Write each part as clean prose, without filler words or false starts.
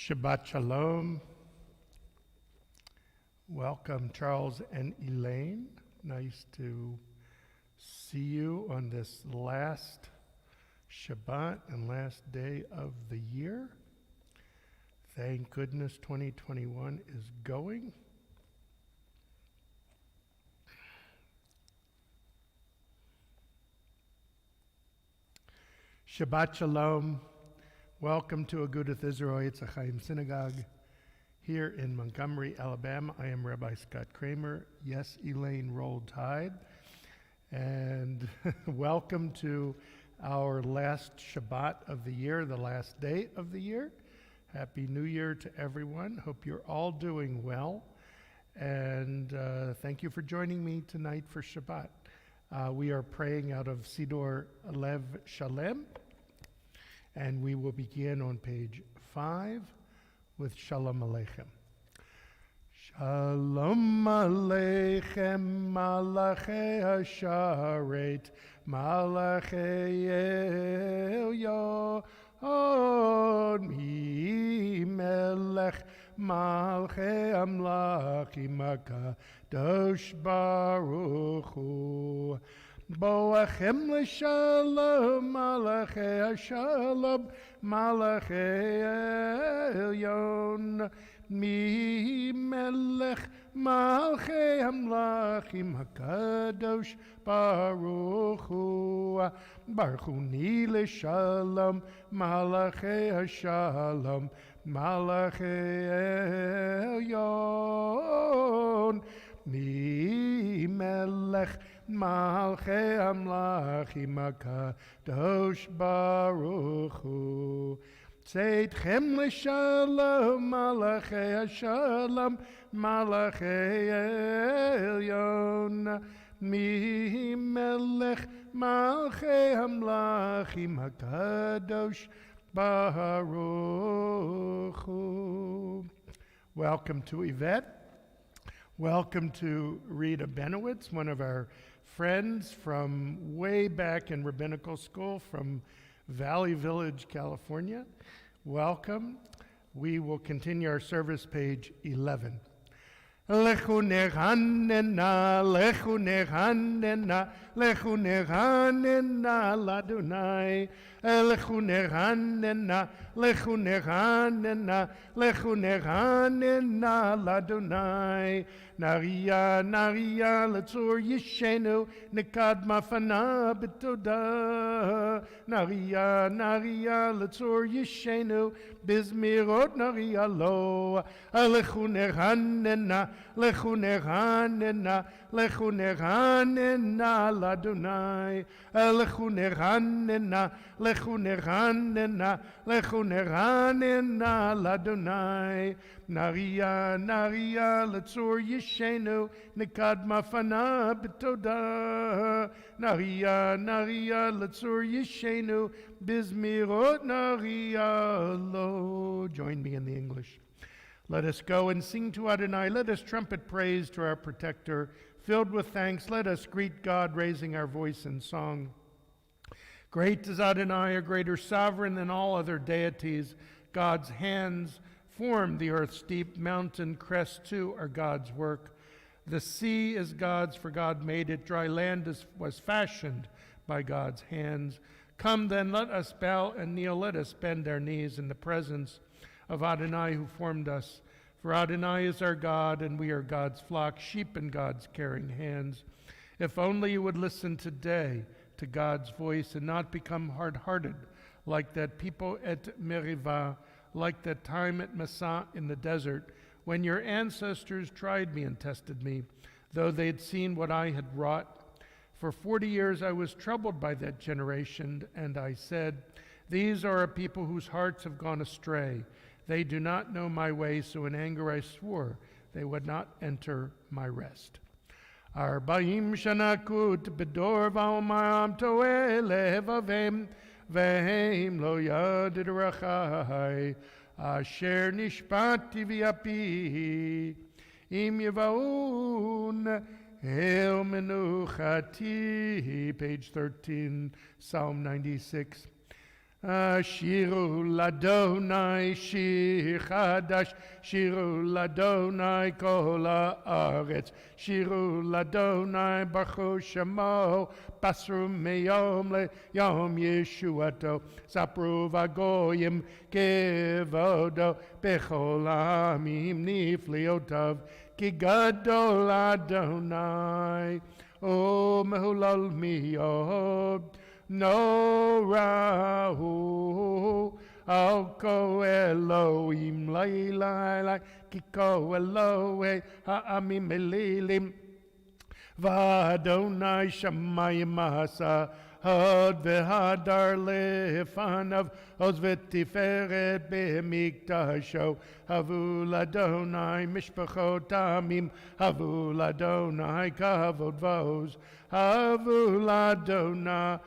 Shabbat Shalom. Welcome, Charles and Elaine. Nice to see you on this last Shabbat and last day of the year. Thank goodness 2021 is going. Shabbat Shalom. Welcome to Agudath Israel Etz Ahayem Synagogue here in Montgomery, Alabama. I am Rabbi Scott Kramer. Yes, Elaine, roll tide. And welcome to our last Shabbat of the year, the last day of the year. Happy New Year to everyone. Hope you're all doing well. And thank you for joining me tonight for Shabbat. We are praying out of Siddur Lev Shalem. And we will begin on page 5 with Shalom Aleichem. Shalom Aleichem, Malachei Hasharet, Malachei Elyon, Mi Melech, Malchei Amlachim HaKadosh Baruch Hu. Boachem l'shalom, malachei hashalom, malachei elyon, mi melech malchei hamlachim hakadosh baruch hu. Baruchuni l'shalom, malachei hashalom, malachei elyon, mi melech Malchei Amlachim HaKadosh Baruch Hu. Tzeitchem l'shalom, Malachei Hashalom, Malachei Elyon, Mi Melech Malchei Amlachim HaKadosh Baruch Hu. Welcome to Yvette. Welcome to Rita Benowitz, one of our friends from way back in rabbinical school from Valley Village, California. Welcome. We will continue our service, page 11. Lechu nechanena, lechu nechanena, lechu nechanena ladunai. Lechu nechanena, lechu nechanena, lechu nechanena ladunai. Naria, naria, letzur yishenu, nekad mafana betoda. Naria, naria, letzur yishenu, bizmirot naria lo. Lechu nechanena, lechu nechanena, lechu nechanena ladunai. Lechu nechanena, lechu nechanena, lechu nechanena ladunai. Naria, naria, letzur yishenu, nekad mafana betoda. Naria, naria, letzur yishenu, bizmirot naria lo. Join me in the English. Let us go and sing to Adonai. Let us trumpet praise to our protector. Filled with thanks, let us greet God, raising our voice in song. Great is Adonai, a greater sovereign than all other deities. God's hands formed the earth's deep, mountain crests too are God's work. The sea is God's, for God made it. Dry land was fashioned by God's hands. Come then, let us bow and kneel. Let us bend our knees in the presence of Adonai who formed us. For Adonai is our God, and we are God's flock, sheep in God's caring hands. If only you would listen today to God's voice and not become hard-hearted like that people at Merivah, like that time at Massah in the desert, when your ancestors tried me and tested me, though they had seen what I had wrought. For 40 years I was troubled by that generation, and I said, these are a people whose hearts have gone astray. They do not know my way, so in anger I swore they would not enter my rest. Arba'im shanakut bedor va'omam to'eh levavem vehem lo yadid rachai asher nishpati v'yapi im yevaun el menuchati. Page 13, Psalm 96. Shiru ladonai shir chadash, shiru ladonai kol haaretz, shiru ladonai baruch shemo, pasru meyom leyom yeshuato, sapru vagoyim kevodo, bechol amim nifliotav, ki gadol Adonai, o mehulal miyod. No rahu al ko Elohim lai lai lai kiko Elohe ha'amim elilim v'Adonai shamayim masa hod v'hadar lefanav oz v'tiferet b'mikdasho havul Adonai mishpachot amim havul Adonai kavod v'oz havul Adonai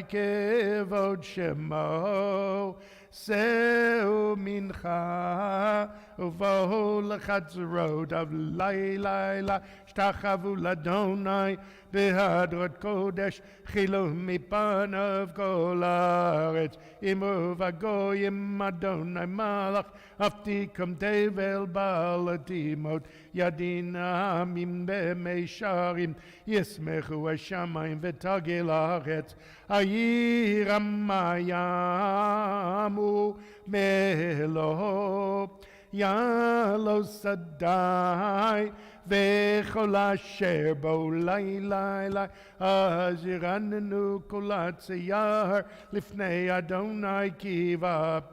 kevod shemo seu mincha uvohu lechatzerot av lai lai lai shtachavu ladonai behadrot kodesh chilu mipanav kol haaretz imu vagoyim Adonai malach aftikum tevel balatimot yadin amim b'meisharim yismechu hashamayim v'tagil haaretz ayir amayamu melo yalo sadai v'chol asher bo lai lai lai aziranenu kol hatziyar lifnei Adonai kiva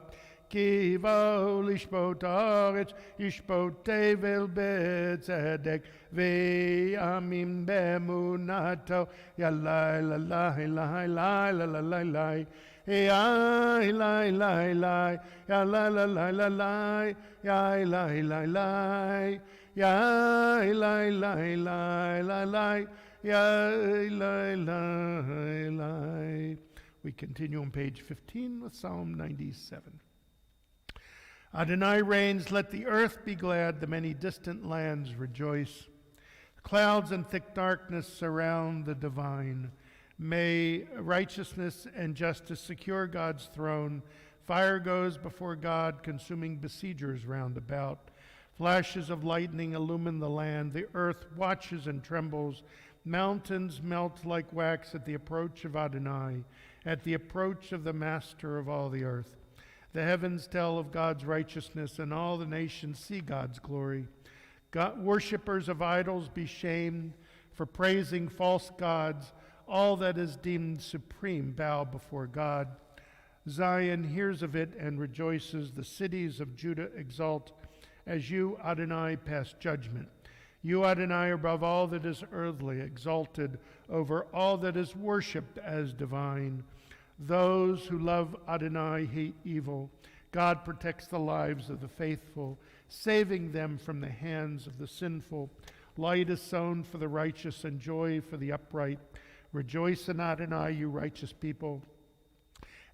lishpot haaretz yishpot tevel betzedek ve'amim be'emunato yalai lalai lai lai lai lai lai Yai lai lai lai, ya lai lai lai lai lai, yai lai lai lai, yai lai lai lai lai lai, yai lai lai lai. We continue on page 15 with Psalm 97. Adonai reigns, let the earth be glad, the many distant lands rejoice. Clouds and thick darkness surround the divine. May righteousness and justice secure God's throne. Fire goes before God, consuming besiegers round about. Flashes of lightning illumine the land. The earth watches and trembles. Mountains melt like wax at the approach of Adonai, at the approach of the Master of all the earth. The heavens tell of God's righteousness, and all the nations see God's glory. Worshippers of idols be shamed for praising false gods. All that is deemed supreme bow before God. Zion hears of it and rejoices. The cities of Judah exult as you, Adonai, pass judgment. You, Adonai, above all that is earthly, exalted over all that is worshipped as divine. Those who love Adonai hate evil. God protects the lives of the faithful, saving them from the hands of the sinful. Light is sown for the righteous and joy for the upright. Rejoice in Adonai, you righteous people,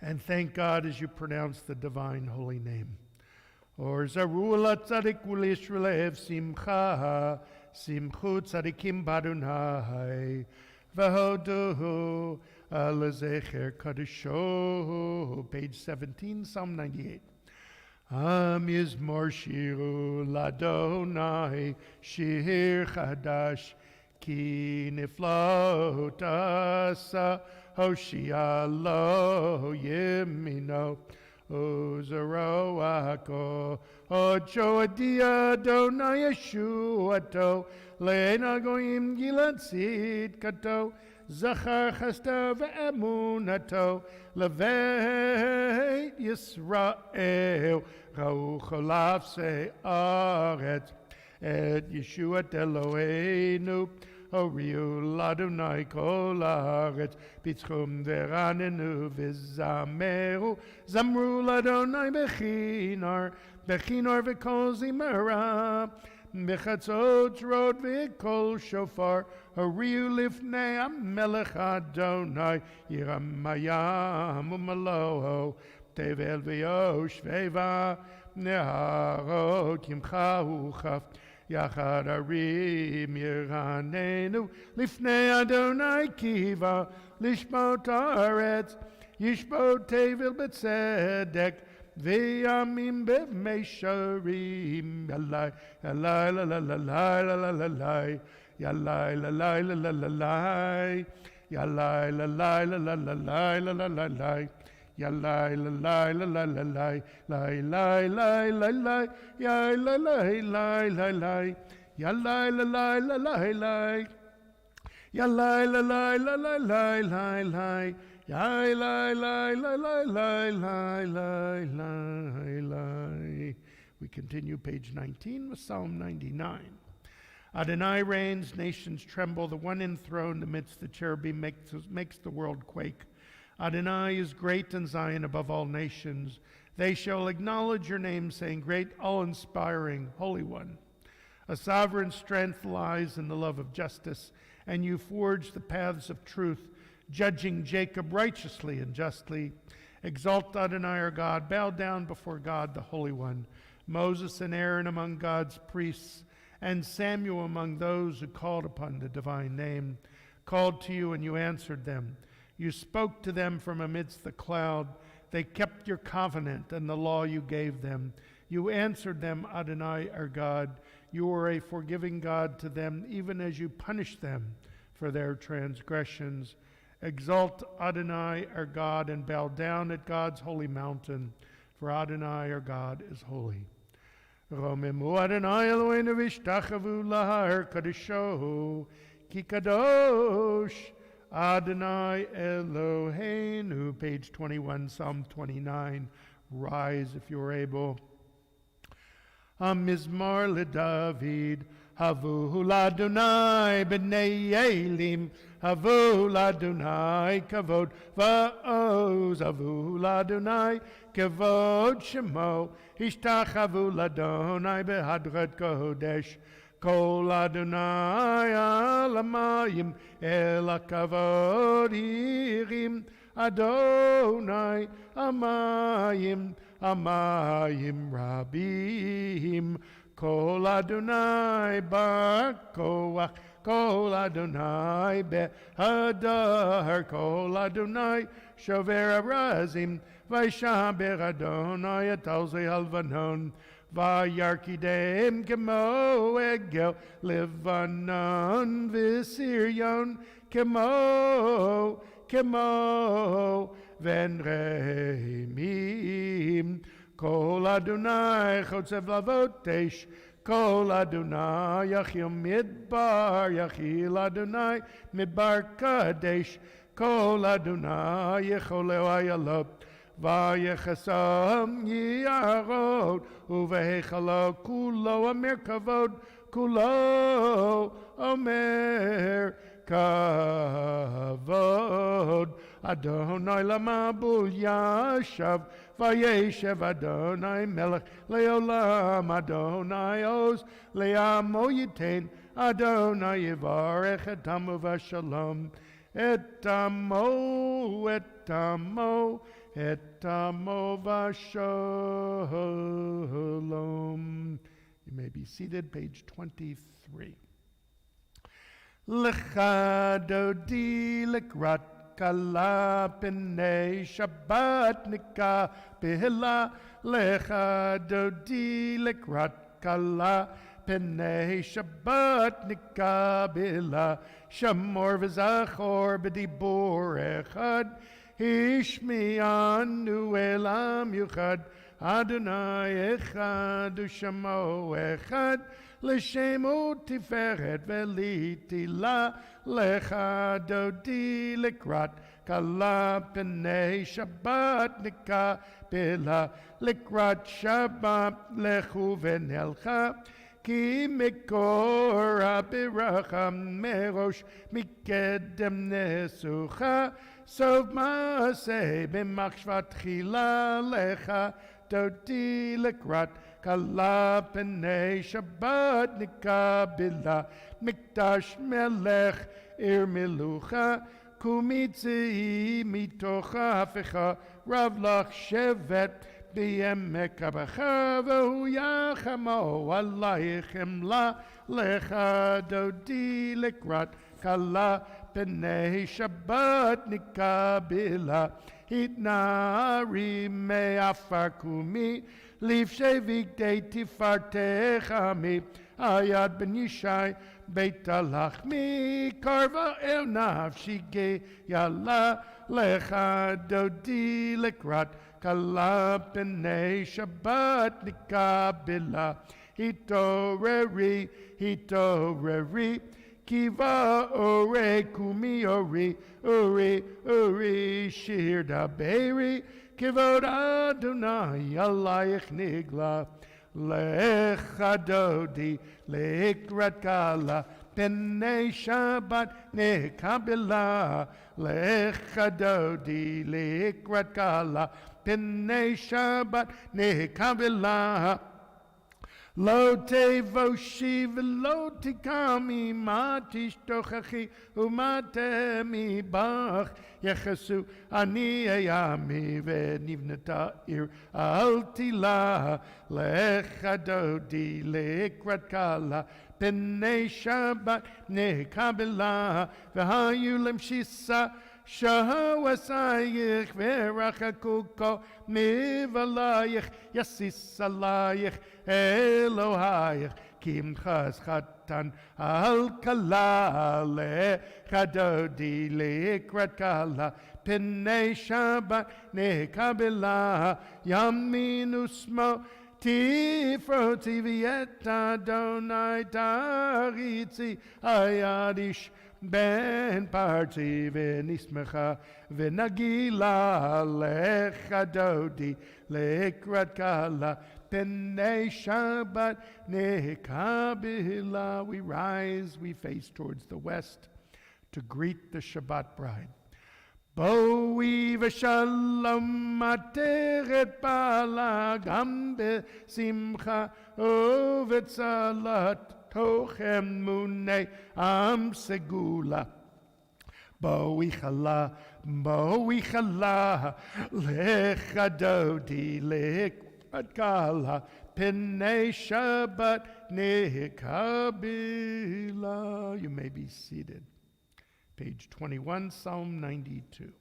and thank God as you pronounce the divine holy name. Or zaru latzadik ulishlev simcha, simchu tzadikim badunai, v'hoduhu lezecher kadisho. Page 17, Psalm 98. Mizmor shiru ladonai, shir chadash, Ki niflot asa Hoshia lo yemino Ozaro ako Ocho adia Adonai Yeshuato Le'ena goyim gilad sid kato Zachar chasta ve'emunato Leveit Yisrael Ra'u cholav se'aretz Et Yeshuat Eloheinu Oriu Adonai kol haaretz Pitzchum ve'ranenu v'zameru Zamru l'Adonai bechinar v'kol zimara Bechatzot rod v'kol shofar Oriu lifnei HaMelech Adonai Yiramayam u'maloho Tevel v'yoshveva Neharot Yimcha uchaf Yachad arim yiranenu Lifnei Adonai kiva Lishmot haaretz Yishbo Tevil Betzedek, V'yamim B'meisharim, Yalai, Yalai, la la la la la la la la, Yalai, la la la la la la, Yalai, la la la la la la la la la la, Yalai, la la la la la la, Lai, lai, lai, lai, lai, Yai, la lai, lai, lai, lai, Yalai, la lai, la lai, lai, Yalai, la lai, la lai, lai, lai, lai, Yai, lai, lai, lai, lai, lai, lai, lai, lai, lai. We continue page 19 with Psalm 99. Adonai reigns, nations tremble. The one enthroned amidst the cherubim makes the world quake. Adonai is great in Zion above all nations. They shall acknowledge your name, saying, Great, all-inspiring, Holy One. A sovereign strength lies in the love of justice, and you forge the paths of truth, judging Jacob righteously and justly. Exalt Adonai our God, bow down before God the Holy One. Moses and Aaron among God's priests, and Samuel among those who called upon the divine name, called to you and you answered them. You spoke to them from amidst the cloud. They kept your covenant and the law you gave them. You answered them, Adonai our God. You are a forgiving God to them, even as you punish them for their transgressions. Exalt Adonai our God and bow down at God's holy mountain, for Adonai our God is holy. Romemu Adonai Eloheinu v'ishtachavu lahar kadisho ki kadosh Adonai Eloheinu. Page 21, Psalm 29. Rise if you're able. Mizmar LeDavid, Havu l'Adonai b'nei Elim, Havu l'Adonai kavod va'oz, Havu l'Adonai kavod shemo, Ishtachavu l'Adonai behadrat kodesh, Kol Adonai alamayim el hakavod hirim, Adonai amayim, Amayim Rabim, Kol Adonai Bar Koach, Kol Adonai Behadar, Kol Adonai Shover Arazim, Vaishaber Adonai Atalzei Alvanon, Vayarkidem Kemo Egel, Levanon Visirion, Kemo, Kemo, Venreimim, Kol Adonai Chotzev Lavotesh, Kol Adonai Yachil Midbar, Yachil Adonai Midbar Kadesh, Kol Adonai Yecholeo Ayalot, Vayechasam Yarod, Uvehechalo Kulo Omer Kavod, Kulo Omer Kavod. Adonai Lamabul Yashav, Vayeshev Adonai Melech Leolam, Adonai Oz Leamo Yitain, Adonai Yivarech Etamu Vashalom, Etamo, Etamo, Etamo Vashalom. You may be seated, page 23. Lecha Dodi Lekrat Kala P'nei Shabbat Nika Behila, Lecha Dodi Lekrat Kala P'nei Shabbat Nika Behila, Shamor V'zachor B'dibur Echad, Ishmi'anu Elam Yuchad, Adonai Echad U'Shamo Echad, L'Shemo Tiferet V'Litila, Lecha Dodi Lekrat Kala P'nei Shabbat Nika Behila, Lekrat Shabbat Lechu V'Nelcha, Ki Mekora B'Racha Merosh Mikedem Nesucha, Sov Maaseh B'Machshvat Chila, Lecha Dodi Lekrat Kala P'nei Shabbat Nika Behila, Mikdash Melech Ir Melucha, Kumitzi Mitocha Hafecha, Rav Lach Shevet B'yemek Abacha, V'hu Yachamo Alaychem La, Lecha Dodi Lekrat Kala P'nei Shabbat Nika Behila, התנערי מעפר קומי, לפשעי בגדי תפארתך עמי, היד בן ישי בית הלחמי, קרבה אל נפשי גאלה, לך דודי לקראת כלה פני שבת נקבלה. התעוררי, התעוררי, כי באורי קומי אורי, אורי, אורי, שיר דברי, כבוד אדוני עלייך נגלה. לך דודי לקראת כלה, פני שבת נקבלה. לך דודי לקראת כלה, פני שבת נקבלה. לא תבושי ולא תקמי, מה תשתוכחי ומה תמי בך. יחסו אני עמי ונבנתה עיר אל תילה. לך דודי לקראת כלה, פני שבת נקבלה. והיו למשיסה שעשייך ורחקו כל מבלייך, יסיס עלייך אלוהייך, כי ימחס חתן על כלה. לך דודי לקראת כלה, פני שבת נקבלה. ימין ושמאל תפרוצי ואת אדוני תריצי, היד איש בן פרצי ונשמחה ונגילה. לך דודי לקראת כלה, פני שבת נקבלה. We rise, we face towards the west to greet the Shabbat bride. בואי ושלום עטרת בעלה, גם בשמחה ובצלת, תוך אמוני עם סגולה. בואי חלה, בואי חלה, לך דודי לקראת כלה, פני שבת נקבלה. You may be seated. Page 21, Psalm 92.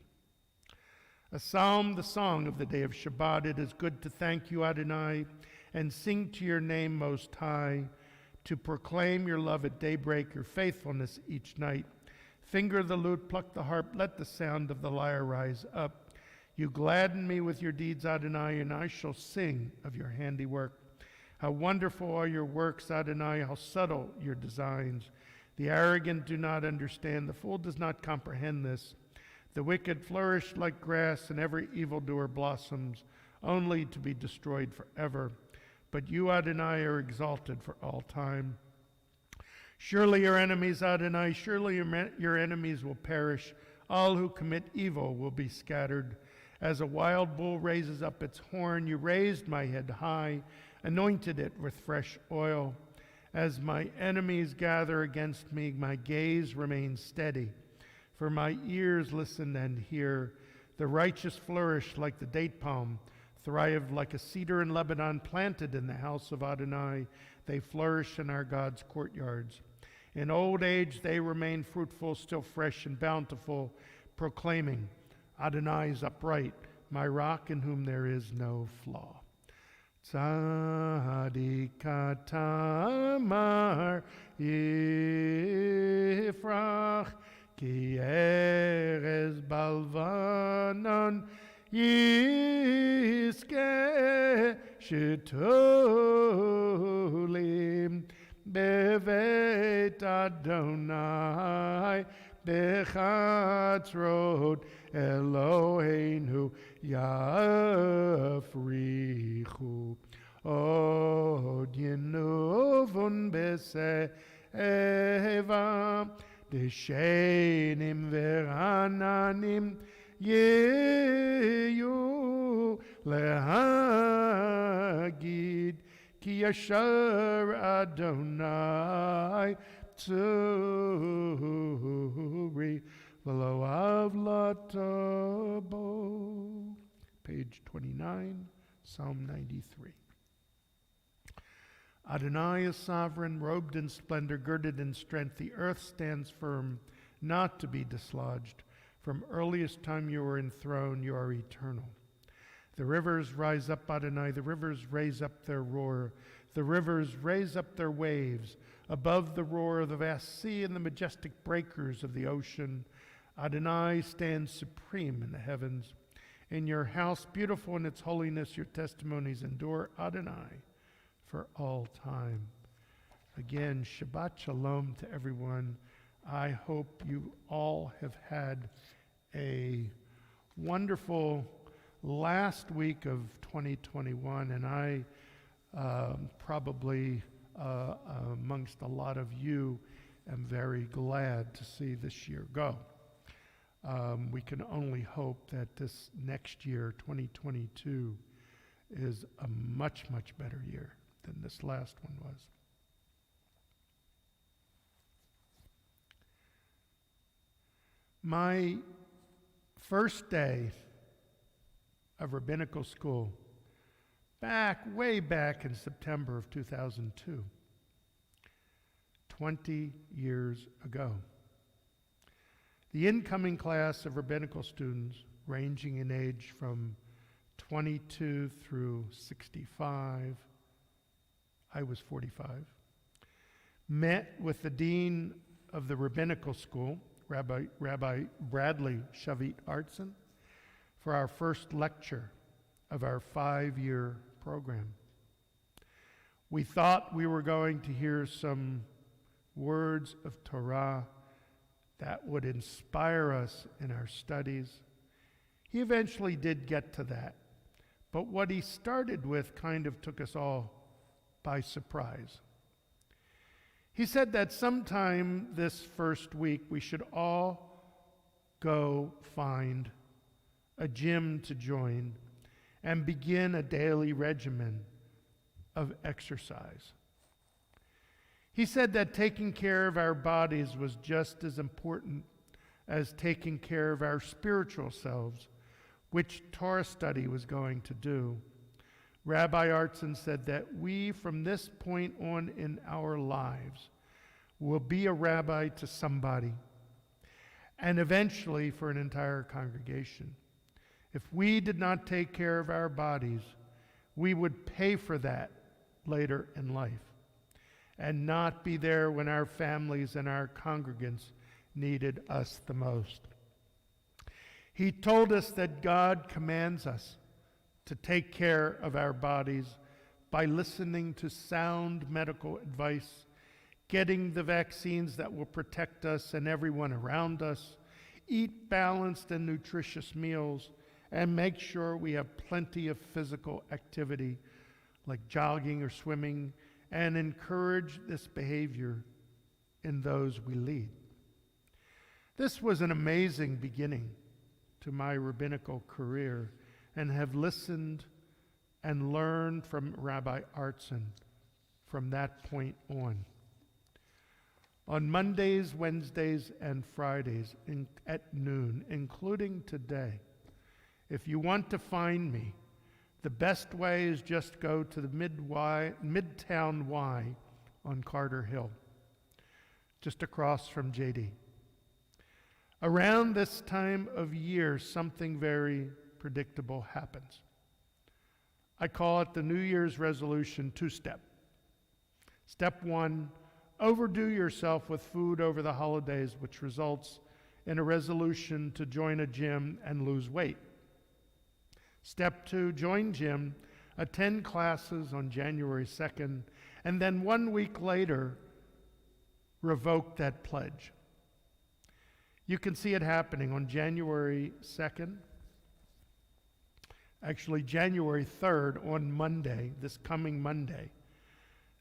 A psalm, the song of the day of Shabbat. It is good to thank you, Adonai, and sing to your name most high, to proclaim your love at daybreak, your faithfulness each night. Finger the lute, pluck the harp, let the sound of the lyre rise up. You gladden me with your deeds, Adonai, and I shall sing of your handiwork. How wonderful are your works, Adonai, how subtle your designs. The arrogant do not understand, the fool does not comprehend this. The wicked flourish like grass, and every evildoer blossoms, only to be destroyed forever. But you, Adonai, are exalted for all time. Surely your enemies, Adonai, surely your enemies will perish. All who commit evil will be scattered. As a wild bull raises up its horn, you raised my head high, anointed it with fresh oil. As my enemies gather against me, my gaze remains steady. For my ears listen and hear. The righteous flourish like the date palm, thrive like a cedar in Lebanon, planted in the house of Adonai. They flourish in our God's courtyards. In old age they remain fruitful, still fresh and bountiful, proclaiming, Adonai is upright, my rock in whom there is no flaw. Tzadik katamar yifrach, ki erez balvanon yizke shetolim bevet Adonai bechatzrot Eloheinu yafrichu od yenuvun beseva deshenim verananim yeyu lehagid ki yashar Adonai tzuri v'lo avlatabo. Page 29, Psalm 93. Adonai is sovereign, robed in splendor, girded in strength. The earth stands firm, not to be dislodged. From earliest time you were enthroned, you are eternal. The rivers rise up, Adonai. The rivers raise up their roar. The rivers raise up their waves above the roar of the vast sea and the majestic breakers of the ocean. Adonai stands supreme in the heavens. In your house, beautiful in its holiness, your testimonies endure, Adonai, for all time. Again, Shabbat Shalom to everyone. I hope you all have had a wonderful last week of 2021, and I probably amongst a lot of you am very glad to see this year go. We can only hope that this next year, 2022, is a much, much better year than this last one was. My first day of rabbinical school, way back in September of 2002, 20 years ago. The incoming class of rabbinical students, ranging in age from 22 through 65, I was 45, met with the dean of the rabbinical school, Rabbi Bradley Shavit Artson, for our first lecture of our 5-year program. We thought we were going to hear some words of Torah that would inspire us in our studies. He eventually did get to that, but what he started with kind of took us all by surprise. He said that sometime this first week we should all go find a gym to join and begin a daily regimen of exercise. He said that taking care of our bodies was just as important as taking care of our spiritual selves, which Torah study was going to do. Rabbi Artson said that we, from this point on in our lives, will be a rabbi to somebody, and eventually for an entire congregation. If we did not take care of our bodies, we would pay for that later in life and not be there when our families and our congregants needed us the most. He told us that God commands us to take care of our bodies by listening to sound medical advice, getting the vaccines that will protect us and everyone around us, eat balanced and nutritious meals, and make sure we have plenty of physical activity like jogging or swimming, and encourage this behavior in those we lead. This was an amazing beginning to my rabbinical career, and have listened and learned from Rabbi Artson from that point on. On Mondays, Wednesdays, and Fridays at noon, including today, if you want to find me, the best way is just go to the Midtown Y on Carter Hill, just across from JD. Around this time of year, something very predictable happens. I call it the New Year's resolution 2-step. Step 1, overdo yourself with food over the holidays, which results in a resolution to join a gym and lose weight. Step 2, join gym, attend classes on January 2nd, and then 1 week later, revoke that pledge. You can see it happening on January 2nd. Actually, January 3rd, on Monday, this coming Monday.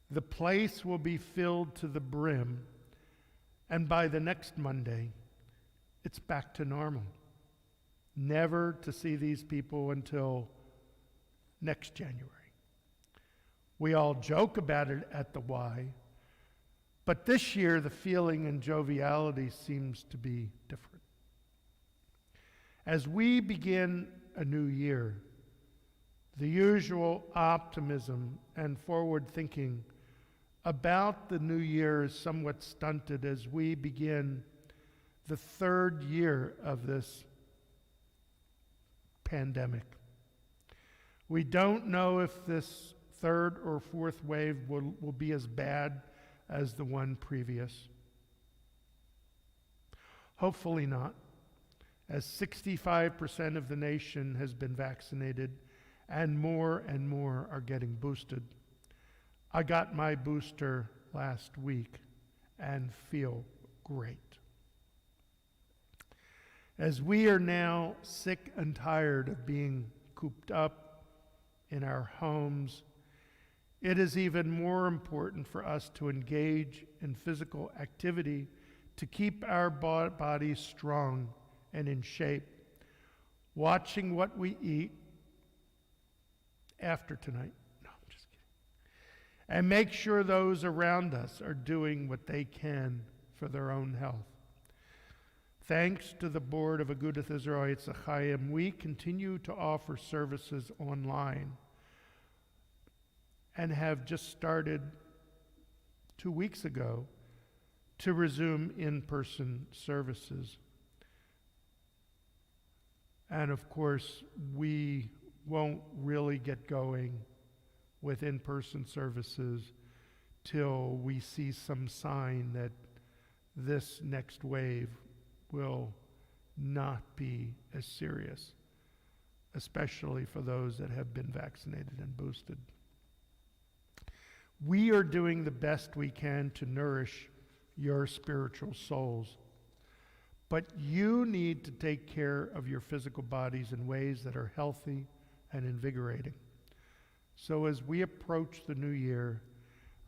The place will be filled to the brim, and by the next Monday, it's back to normal. Never to see these people until next January. We all joke about it at the Y, but this year the feeling and joviality seems to be different. As we begin a new year, the usual optimism and forward thinking about the new year is somewhat stunted as we begin the third year of this pandemic. We don't know if this third or fourth wave will be as bad as the one previous. Hopefully not, as 65% of the nation has been vaccinated and more are getting boosted. I got my booster last week and feel great. As we are now sick and tired of being cooped up in our homes, it is even more important for us to engage in physical activity to keep our bodies strong and in shape, watching what we eat after tonight. No, I'm just kidding. And make sure those around us are doing what they can for their own health. Thanks to the board of Agudath Israel Etz Ahayem, we continue to offer services online and have just started 2 weeks ago to resume in-person services. And of course, we won't really get going with in-person services till we see some sign that this next wave will not be as serious, especially for those that have been vaccinated and boosted. We are doing the best we can to nourish your spiritual souls, but you need to take care of your physical bodies in ways that are healthy and invigorating. So as we approach the new year,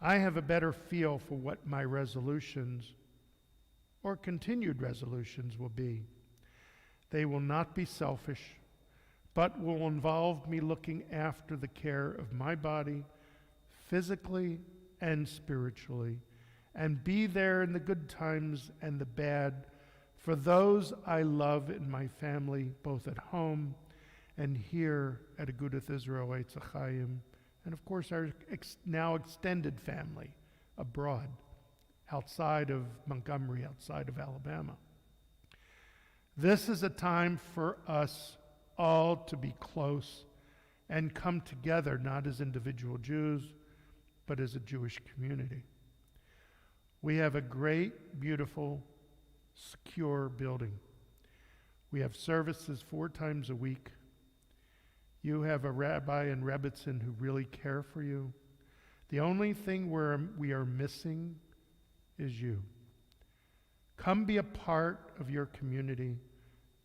I have a better feel for what my resolutions or continued resolutions will be. They will not be selfish, but will involve me looking after the care of my body, physically and spiritually, and be there in the good times and the bad for those I love in my family, both at home and here at Agudath Israel Etz Ahayem, and of course our now extended family abroad, outside of Montgomery, outside of Alabama. This is a time for us all to be close and come together, not as individual Jews, but as a Jewish community. We have a great, beautiful, secure building. We have services 4 times a week. You have a rabbi and rebbitzin who really care for you. The only thing we are missing is you. Come be a part of your community.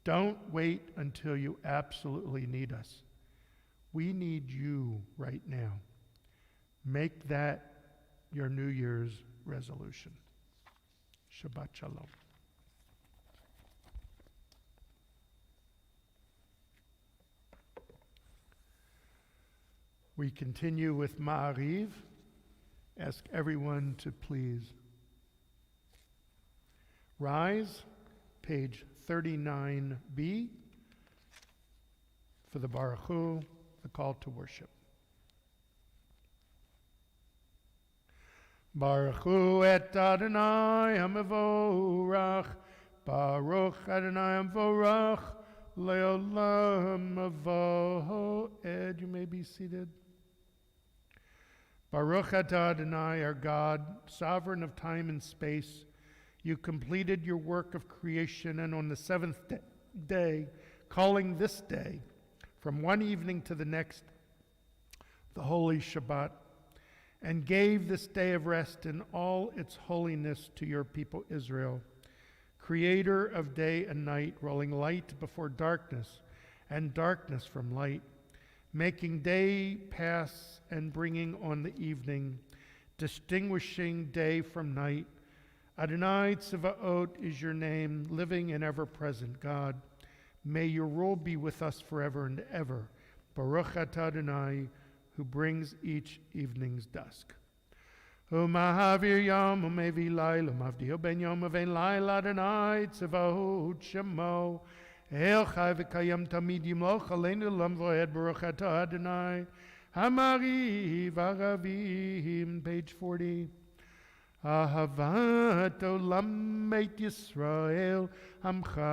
Don't wait until you absolutely need us. We need you right now. Make that your New Year's resolution. Shabbat Shalom. We continue with Ma'ariv. Ask everyone to please rise, page 39b, for the Baruch Hu, the call to worship. Baruch Hu et Adonai HaMevorach, Baruch Adonai HaMevorach, Le'olam Avoed. You may be seated. Baruch atah Adonai, our God, sovereign of time and space, you completed your work of creation, and on the 7th day, calling this day, from one evening to the next, the holy Shabbat, and gave this day of rest in all its holiness to your people Israel, creator of day and night, rolling light before darkness and darkness from light, making day pass and bringing on the evening, distinguishing day from night. Adonai Tzevaot is your name, living and ever-present God. May your rule be with us forever and ever. Baruch atah Adonai, who brings each evening's dusk. U'mahavir yom u'mevi laila, mavdil ben yom u'vein laila, Adonai Tzevaot shemo. El chai v'kayam tamid yimloch aleinu lam voed, Baruch atah Adonai. Hamariv Aravim, page 40. Ahavat olam beit Yisrael amchavta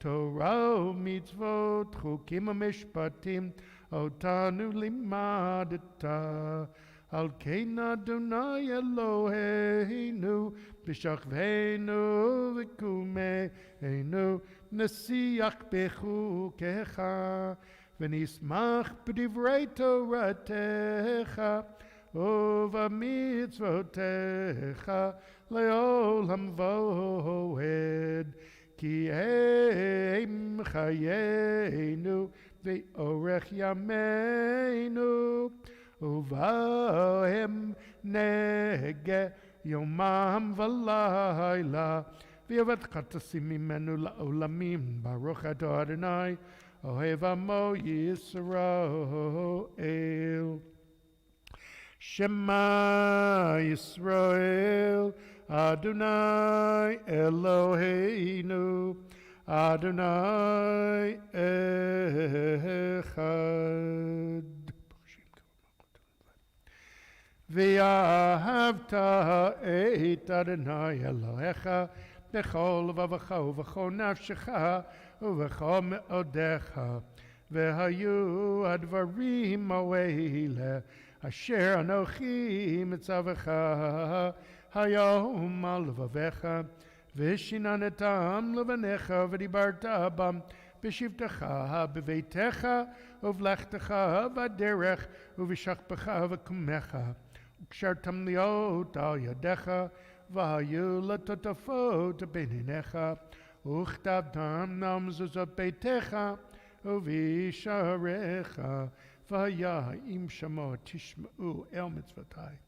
Torah mitzvot chukim umishpatim otanu limadta Al kein Adonai Eloheinu b'shachveinu v'kumeinu nesiach bechukecha v'nismach b'divrei Toratecha ובמצוותיך לעולם ועד כי הם חיינו ואורך ימינו ובהם נגה יומם ולילה ויבדך תשים ממנו לעולמים ברוך אתה אדוני אוהב עמו ישראל Shema Yisrael, Adonai Eloheinu, Adonai Echad. V'ahavta et Adonai Elohecha, b'chol levavecha u'v'chol nafshecha u'v'chol me'odecha, v'hayu advarim ha'ele, Asher Anochi Mitzavecha Hayom Al Levavecha V'shinanatam Levanecha V'dibarta Bam B'shivtecha B'veitecha Uvlechtecha V'derech Uv'shachpecha V'kumecha Ukshartam Liot Al Yadecha V'hayu Latotafot B'ninecha Uchtabtam Namzuzot Beitecha Uv'isharecha Vaya im shamo tishma'u el mitzvotai.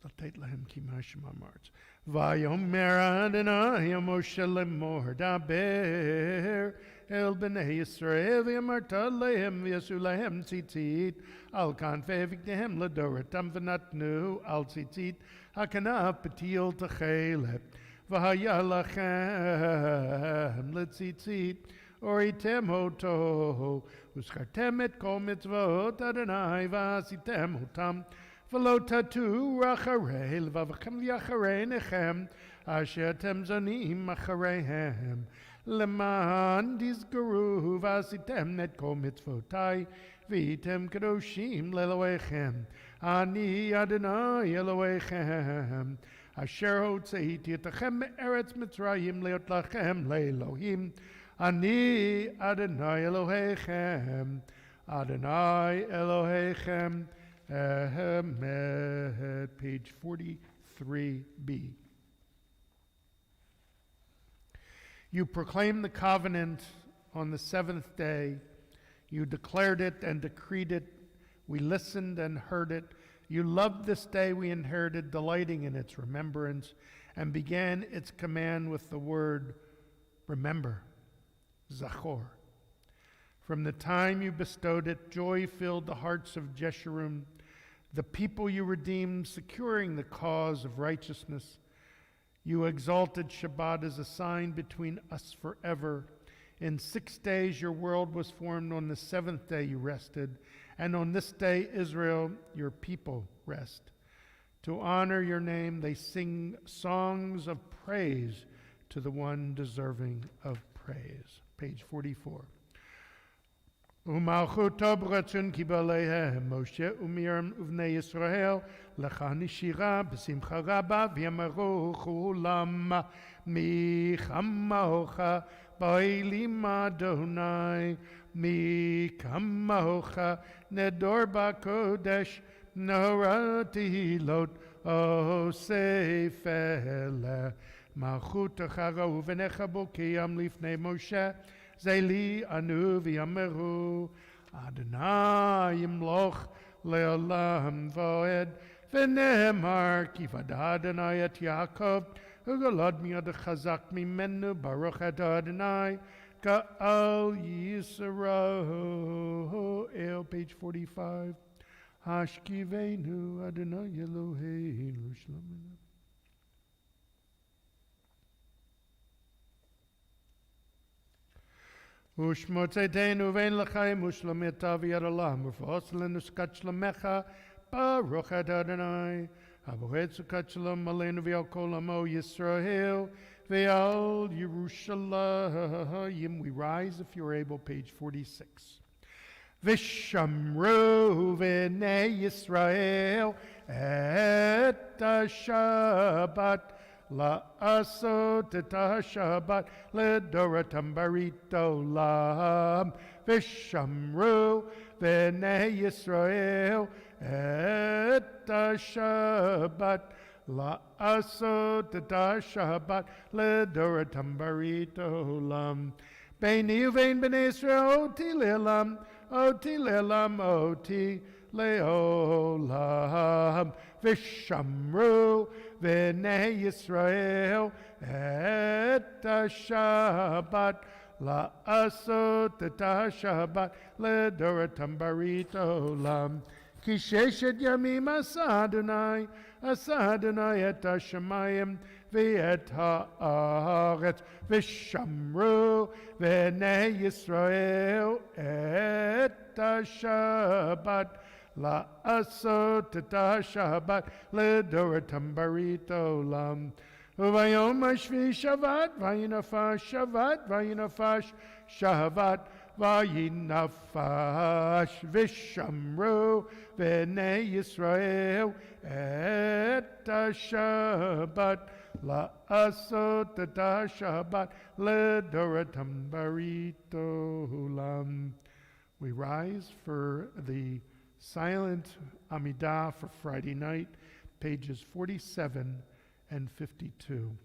לתת להם כי מה שמאמרת. ויאמר אדוני משה לאמור דבר אל בני ישראל ואמרת להם ויעשו להם ציצית על כנפי בגדיהם לדורתם ונתנו על ציצית הכנף פתיל תכלת והיה לכם לציצית וראיתם אותו וזכרתם את כל מצוות אדוני ועשיתם אותם ולא תטו אחרי לבבכם ואחרי עיניכם אשר אתם זונים אחריהם למען תזכרו ועשיתם את כל מצוותיי והייתם קדושים לאלוהיכם אני אדוני אלוהיכם אשר הוצאתי אתכם מארץ מצרים להיות לכם לאלוהים אני אדוני אלוהיכם אדוני אלוהיכם page 43b. You proclaimed the covenant on the seventh day. You declared it and decreed it. We listened and heard it. You loved this day we inherited, delighting in its remembrance, and began its command with the word, remember, Zachor. From the time you bestowed it, joy filled the hearts of Jeshurun, the people you redeemed, securing the cause of righteousness. You exalted Shabbat as a sign between us forever. In 6 days your world was formed. On the seventh day you rested. And on this day Israel, your people, rest. To honor your name, they sing songs of praise to the one deserving of praise. Page 44. ומלכותו ברצון קיבליהם משה ומירם ובני ישראל לך נשירה בשמחה רבה ויאמרו כולם מי כמוך באלים אדוני מי כמוך נדור בקודש נורא תהילות אוסף אלה מלכותך ראו בניך בוקיים לפני משה Zeli anu v'yameru, Adonai yimloch le'olam voed, v'nehemar ki v'ada Adonai et Yaakov, u'galad mi'ad chazak mimenu, Baruch et Adonai, Ka'al Yisrael, page 45. Hashkivenu Adonai Eloheinu Shalom. Ushmotzeitenu vein l'chaim ushlameta v'yadalam ufoslen uskat shlemecha Baruch et Adonai Habohet sukat shalom aleinu v'yal kol amo Yisrael v'yal Yerushalayim. We rise if you're able, page 46. Vishamru v'nei Yisrael et Shabbat la'asot et Shabbat ledoratam barit olam. Vishamru v'nei Yisrael et Shabbat la'asot et Shabbat ledoratam barit olam. Beini uvein b'nei Yisrael oti le'olam. Oti le'olam, oti le'olam. Vishamru v'nei Yisrael et Shabbat la'asot et Shabbat ledoratam barit olam. Ki sheshet yamim asa Adonai et hashamayim v'et ha'aretz. Vishamru v'nei Yisrael et Shabbat la'asot et Shabbat ledoratam barit olam. Uvayom hashvi shavat vayinafash shavat vayinafash shavat vayinafash. Vishamru v'nei Yisrael et Shabbat la'asot et Shabbat ledoratam barit olam. We rise for the silent Amidah for Friday night, pages 47 and 52.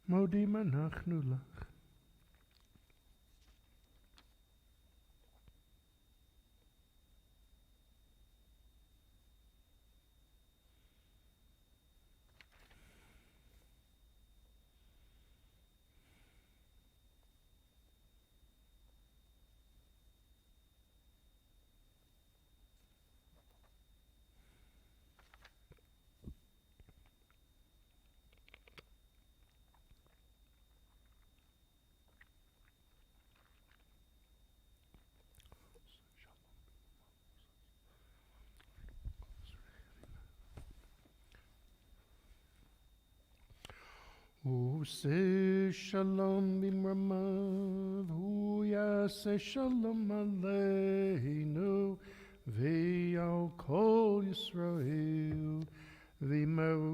Modim anachnu lach. Use shalom bimramav, hu yaseh shalom aleinu, v'yal kol Yisrael, v'imau,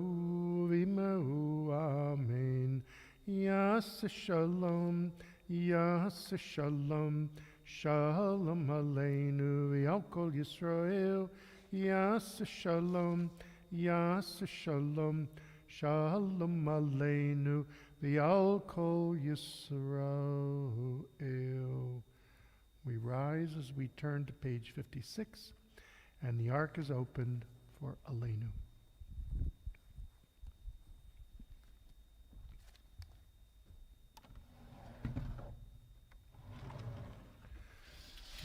amen. Yaseh shalom, Yas Shalom, Shalom Aleinu, V'al Kol Yisrael. Yas Shalom, Yas Shalom, Shalom Aleinu, V'al Kol Yisrael. We rise as we turn to page 56, and the ark is opened for Aleinu.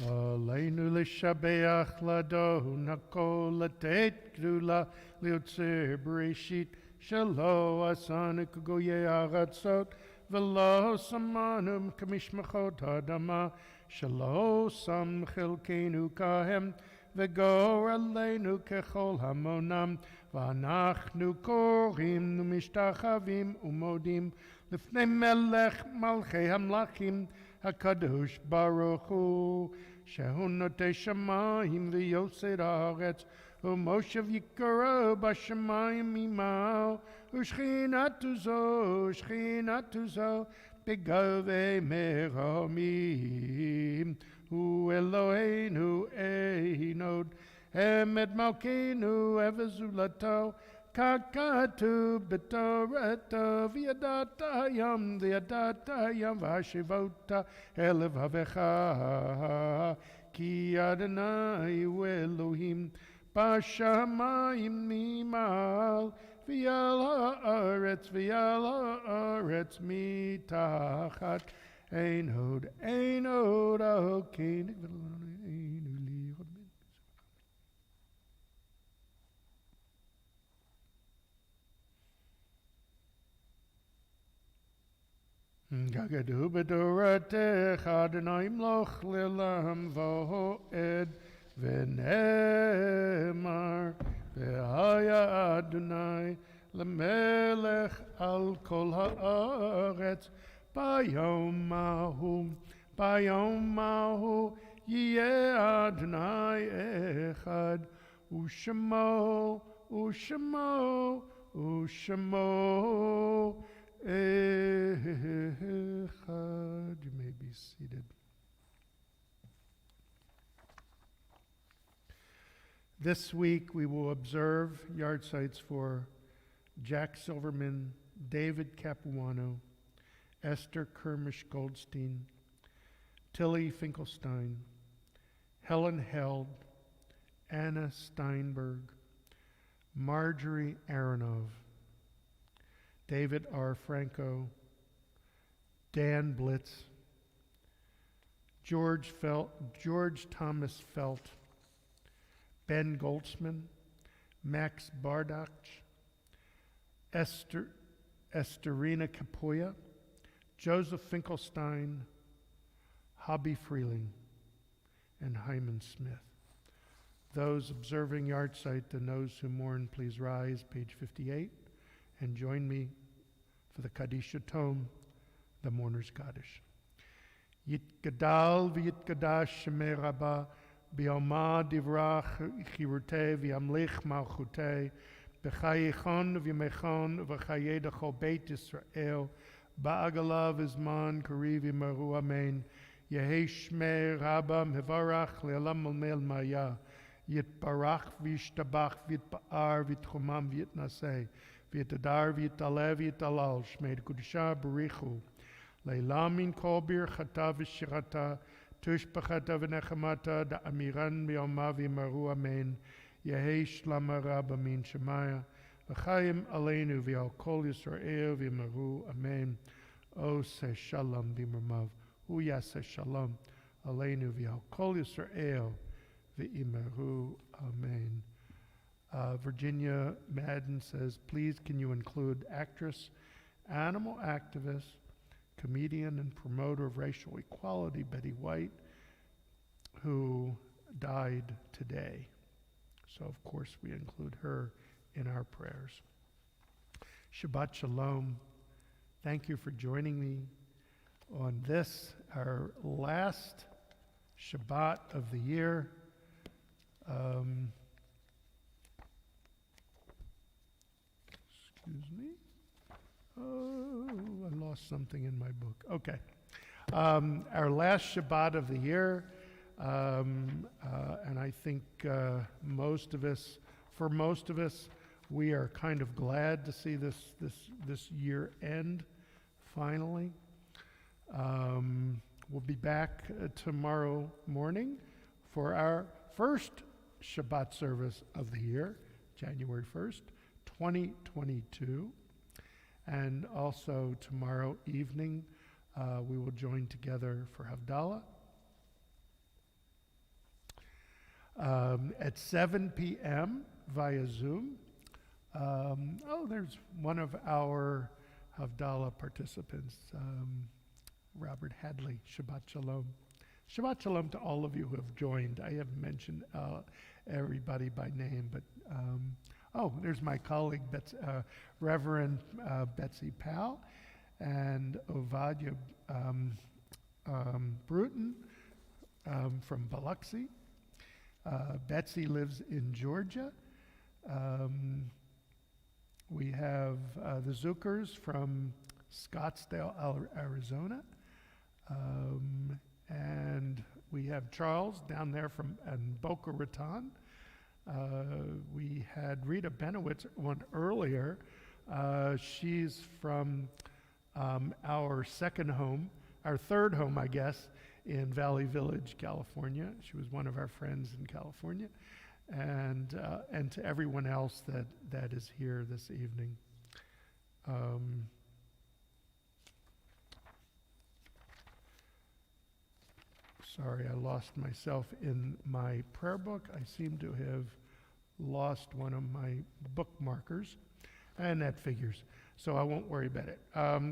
Aleinu l'shabeach ladon hakol latet gdula liotzer bereshit shelo asanu k'goyei haratzot v'lo samanum k'mishmachot hadama shelo sam chelkeinu kahem v'gor aleinu kechol hamonam v'anachnu korim u'mishtachavim u'modim lifnei melech malchei hamlachim HaKadosh Baruch Hu, Shehu Notei Shamayim v'Yosei Haaretz, U'Moshev Yikara B'Shamayim Imao, U'Shchinatu Zo, B'Gavei Meromim, U'Eloheinu Einod, Emet Malkeinu Evezulato, Kakatu b'torato v'yadatayam v'ashivota elev havecha ki Adonai hu Elohim b'shamayim nimal v'yal haaretz mitachat ein hod akein Gagadu b'doratech Adonai imloch le'olam v'ho'ed v'nemar v'haya Adonai l'melech al kol ha'aretz bayom mahu yeh Adonai echad u'shemo Echad. You may be seated. This week we will observe yard sites for Jack Silverman, David Capuano, Esther Kermish Goldstein, Tilly Finkelstein, Helen Held, Anna Steinberg, Marjorie Aronov, David R. Franco, Dan Blitz, George Thomas Felt, Ben Goldsman, Max Bardach, Esterina Capoya, Joseph Finkelstein, Hobby Freeling, and Hyman Smith. Those observing yard site and those who mourn, please rise, page 58. And join me for the Kaddish Tome, the Mourner's Kaddish. Yitgadal v'yitgadash shemei Rabbah b'yoma divrach chirutei v'yamlich malchutei b'chayichon v'yamechon v'chayei d'chol beit Yisrael ba'agalav izman kariv yimaru amen Yehi shmei Rabbah mevarach le'olam olmei maya yitbarach v'yishtabach v'yitba'ar v'yitchumam v'yitnasei V'yitadar v'yitaleh v'yitalal Shmei Kudusha Barichu Leilam min kol birchata v'shirata Tushbachata v'nechamata Da'amiran b'yoma v'yimaru amen Yehi shlama rabba min shemaya V'chayim aleinu v'yal kol Yisrael v'yimaru amen O se shalom b'imramav Hu yaseh shalom aleinu v'yal kol Yisrael v'yimaru amen. Virginia Madden says, please can you include actress, animal activist, comedian, and promoter of racial equality, Betty White, who died today. So, of course, we include her in our prayers. Shabbat Shalom. Thank you for joining me on this, our last Shabbat of the year. Excuse me. Oh, I lost something in my book. Okay. Our last Shabbat of the year, and I think most of us, we are kind of glad to see this year end finally. We'll be back tomorrow morning for our first Shabbat service of the year, January 1st, 2022. And also tomorrow evening, we will join together for Havdalah. At 7 p.m. via Zoom. There's one of our Havdalah participants, Robert Hadley. Shabbat Shalom. Shabbat Shalom to all of you who have joined. I haven't mentioned everybody by name, but there's my colleague, Reverend Betsy Powell, and Ovadia Bruton from Biloxi. Betsy lives in Georgia. We have the Zuckers from Scottsdale, Arizona. And we have Charles down there from Boca Raton. We had Rita Benowitz one earlier. She's from our third home, I guess, in Valley Village, California. She was one of our friends in California. And to everyone else that is here this evening. Sorry, I lost myself in my prayer book. I seem to have lost one of my bookmarkers, and that figures, so I won't worry about it.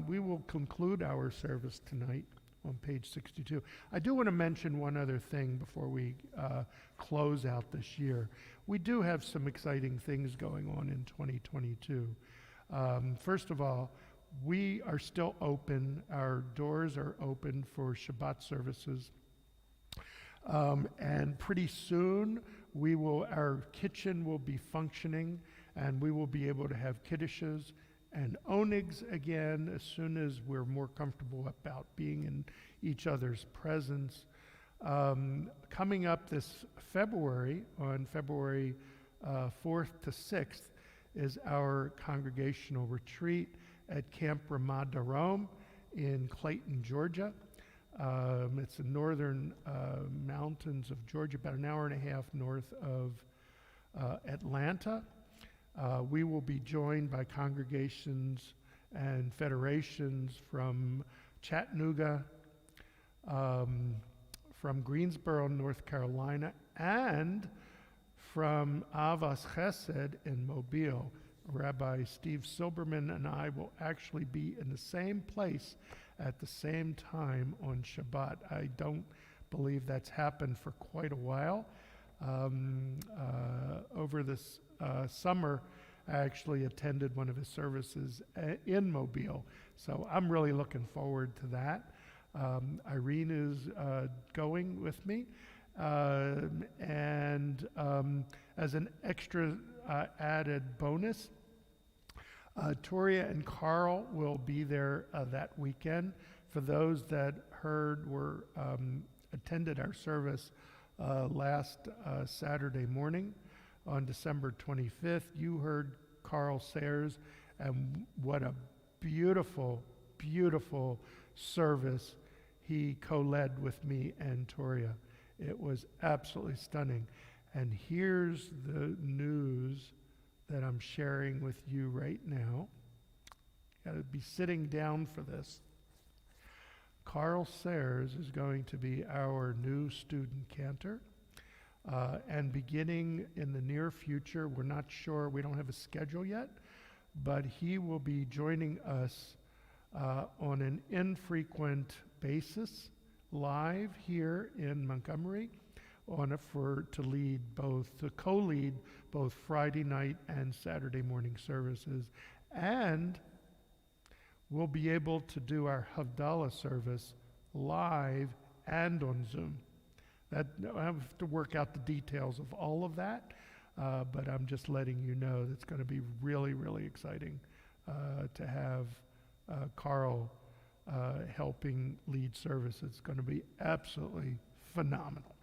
We will conclude our service tonight on page 62. I do want to mention one other thing before we close out this year. We do have some exciting things going on in 2022. First of all, we are still open. Our doors are open for Shabbat services. And pretty soon, our kitchen will be functioning, and we will be able to have kiddushes and onigs again as soon as we're more comfortable about being in each other's presence. Coming up this February, on February 4th to 6th, is our congregational retreat at Camp Ramada Rome in Clayton, Georgia. It's the northern mountains of Georgia, about an hour and a half north of Atlanta. We will be joined by congregations and federations from Chattanooga, from Greensboro, North Carolina, and from Avas Chesed in Mobile. Rabbi Steve Silberman and I will actually be in the same place at the same time on Shabbat. I don't believe that's happened for quite a while. Over this summer, I actually attended one of his services in Mobile, so I'm really looking forward to that. Irene is going with me, and as an extra added bonus, Toria and Carl will be there that weekend. For those that attended our service last Saturday morning on December 25th, you heard Carl Sayers, and what a beautiful, beautiful service he co-led with me and Toria. It was absolutely stunning. And here's the news that I'm sharing with you right now. Got to be sitting down for this. Carl Sayers is going to be our new student cantor. And beginning in the near future, we're not sure, we don't have a schedule yet, but he will be joining us on an infrequent basis live here in Montgomery to co-lead both Friday night and Saturday morning services, and we'll be able to do our Havdalah service live and on Zoom. I have to work out the details of all of that, but I'm just letting you know that's going to be really, really exciting to have Carl helping lead service. It's going to be absolutely phenomenal.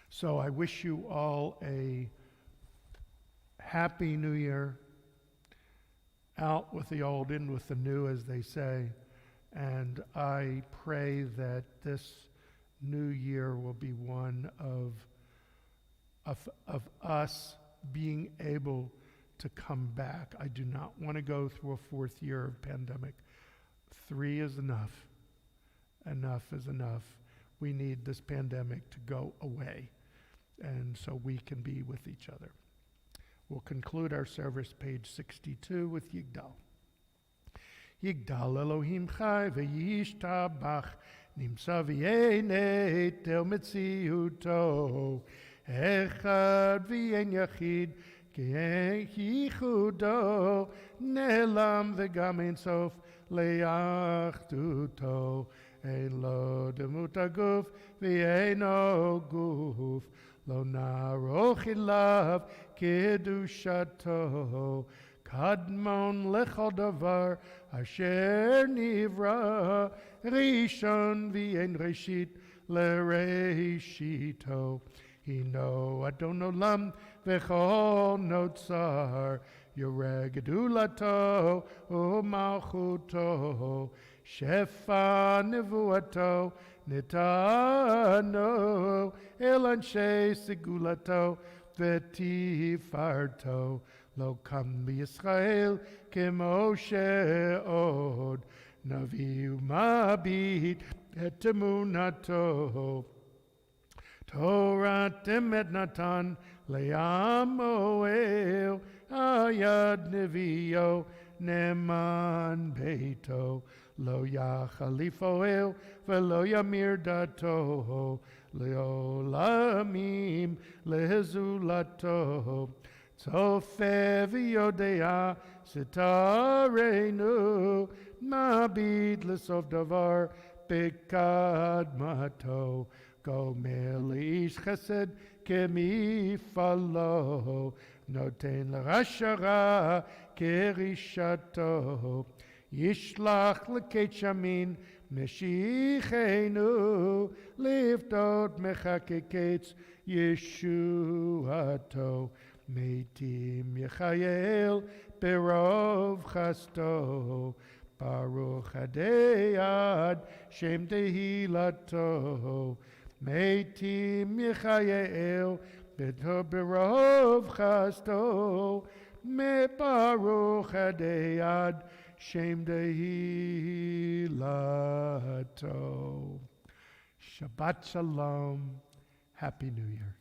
So I wish you all a happy New Year. Out with the old, in with the new, as they say. And I pray that this new year will be one of us being able to come back. I do not want to go through a fourth year of pandemic. 3 is enough. Enough is enough. We need this pandemic to go away, and so we can be with each other. We'll conclude our service, page 62, with Yigdal. Yigdal Elohim Chai v'yishtabach nimsa v'yenei tel metziuto echad v'yen yachid k'en yichudo ne'elam v'gam ein sof le'achduto ein lo demut haguf v'eino guf lo naroch ilav kedushato kadmon lechol davar asher nivra rishon v'en reshit lereshito hino adon olam v'chol notzar yoreh gedulato u'malchuto shefa nevuato nitano el anshe segulato v'tifarto lo kam b'Yisrael kemo she'od navi u'mabit et emunato Torah temet natan le'am oel ayad nevio neman beito lo yachalif oel velo yamir dato leolamim lehezulato Tzofeh v'yodea sitarenu mabid lesof davar b'kadmato Gomer ish chesed kemifalo noten l'rashara kerishato yishlach l'keit shamin meshichenu liftot mechakeketz yeshuato Meitim Yechael berov chasto Baruch Hadeyad Shem Tehilato Meitim Yechael berov chasto Me Baruch Hadeyad Shem Tehilato. Shabbat Shalom. Happy New Year.